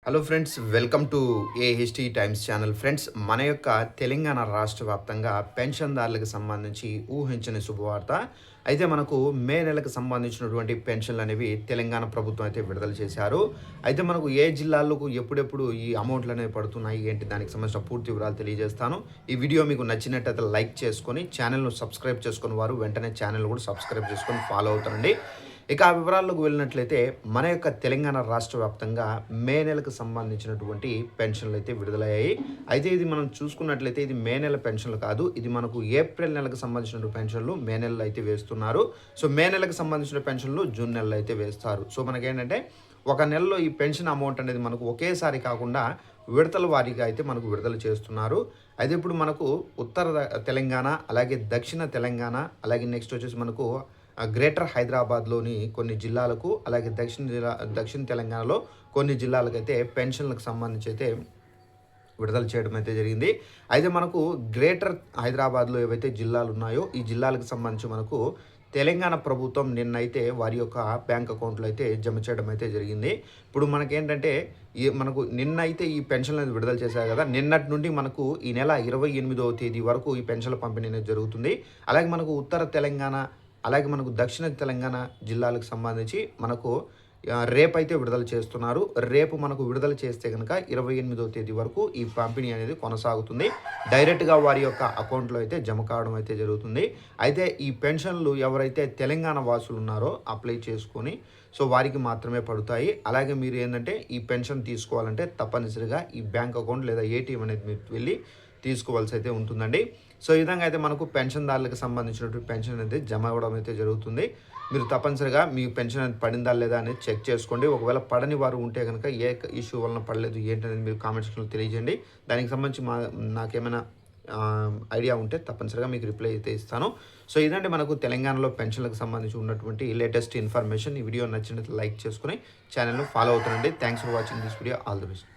Hello friends, welcome to AHT times channel. Friends, మన యొక్క తెలంగాణ రాష్ట్ర వ్యాప్తంగా పెన్షన్దారులకు సంబంధించి ఊహించని శుభవార్త. అయితే మనకు మే నెలకు సంబంధించినటువంటి పెన్షన్లు అనేవి తెలంగాణ ప్రభుత్వం అయితే విడుదల చేశారు. అయితే మనకు ఏ జిల్లాలకు ఎప్పుడెప్పుడు ఈ అమౌంట్లు అనేవి పడుతున్నాయి ఏంటి, దానికి సంబంధించిన పూర్తి వివరాలు తెలియజేస్తాను. ఈ వీడియో మీకు నచ్చినట్టయితే లైక్ చేసుకొని ఛానల్ను సబ్స్క్రైబ్ చేసుకుని వారు వెంటనే ఛానల్ కూడా సబ్స్క్రైబ్ చేసుకొని ఫాలో అవుతారండి. ఇక ఆ వివరాల్లోకి వెళ్ళినట్లయితే మన యొక్క తెలంగాణ రాష్ట్ర వ్యాప్తంగా మే నెలకు సంబంధించినటువంటి పెన్షన్లు అయితే విడుదలయ్యాయి. అయితే ఇది మనం చూసుకున్నట్లయితే ఇది మే నెల పెన్షన్లు కాదు, ఇది మనకు ఏప్రిల్ నెలకు సంబంధించిన పెన్షన్లు మే నెలలో అయితే వేస్తున్నారు. సో మే నెలకు సంబంధించిన పెన్షన్లు జూన్ నెలలో అయితే వేస్తారు. సో మనకేంటంటే ఒక నెలలో ఈ పెన్షన్ అమౌంట్ అనేది మనకు ఒకేసారి కాకుండా విడతల వారీగా అయితే మనకు విడుదల చేస్తున్నారు. అయితే ఇప్పుడు మనకు ఉత్తర తెలంగాణ, అలాగే దక్షిణ తెలంగాణ, అలాగే నెక్స్ట్ వచ్చేసి మనకు గ్రేటర్ హైదరాబాద్లోని కొన్ని జిల్లాలకు, అలాగే దక్షిణ తెలంగాణలో కొన్ని జిల్లాలకైతే పెన్షన్లకు సంబంధించి అయితే విడుదల చేయడం అయితే జరిగింది. అయితే మనకు గ్రేటర్ హైదరాబాద్లో ఏవైతే జిల్లాలు ఉన్నాయో ఈ జిల్లాలకు సంబంధించి మనకు తెలంగాణ ప్రభుత్వం నిన్నైతే వారి యొక్క బ్యాంక్ అకౌంట్లో అయితే జమ చేయడం అయితే జరిగింది. ఇప్పుడు మనకేంటంటే మనకు నిన్నైతే ఈ పెన్షన్లు అనేది విడుదల చేశారు కదా, నిన్నటి నుండి మనకు ఈ నెల 28వ తేదీ వరకు ఈ పెన్షన్ల పంపిణీ అనేది జరుగుతుంది. అలాగే మనకు ఉత్తర తెలంగాణ, అలాగే మనకు దక్షిణ తెలంగాణ జిల్లాలకు సంబంధించి మనకు రేపైతే విడుదల చేస్తున్నారు. రేపు మనకు విడుదల చేస్తే కనుక 28వ తేదీ వరకు ఈ పంపిణీ అనేది కొనసాగుతుంది. డైరెక్ట్గా వారి యొక్క అకౌంట్లో అయితే జమ కావడం అయితే జరుగుతుంది. అయితే ఈ పెన్షన్లు ఎవరైతే తెలంగాణ వాసులు ఉన్నారో అప్లై చేసుకొని సో వారికి మాత్రమే పడతాయి. అలాగే మీరు ఏంటంటే ఈ పెన్షన్ తీసుకోవాలంటే తప్పనిసరిగా ఈ బ్యాంక్ అకౌంట్ లేదా ఏటీఎం అనేది మీరు వెళ్ళి తీసుకోవాల్సి అయితే ఉంటుందండి. సో ఈ విధంగా అయితే మనకు పెన్షన్దారులకు సంబంధించినటువంటి పెన్షన్ అనేది జమ అవ్వడం అయితే జరుగుతుంది. మీరు తప్పనిసరిగా మీ పెన్షన్ అనేది పడిందా లేదా అనేది చెక్ చేసుకోండి. ఒకవేళ పడని వారు ఉంటే కనుక ఏ ఇష్యూ వలన పడలేదు ఏంటనేది మీరు కామెంట్ సెక్షన్లో తెలియజేయండి. దానికి సంబంధించి నాకేమైనా ఐడియా ఉంటే తప్పనిసరిగా మీకు రిప్లై అయితే ఇస్తాను. సో ఇదంటే మనకు తెలంగాణలో పెన్షన్లకు సంబంధించి ఉన్నటువంటి లేటెస్ట్ ఇన్ఫర్మేషన్. ఈ వీడియో నచ్చినట్లయితే లైక్ చేసుకుని ఛానల్ను ఫాలో అవుతానండి. Thanks for watching this video. All the best.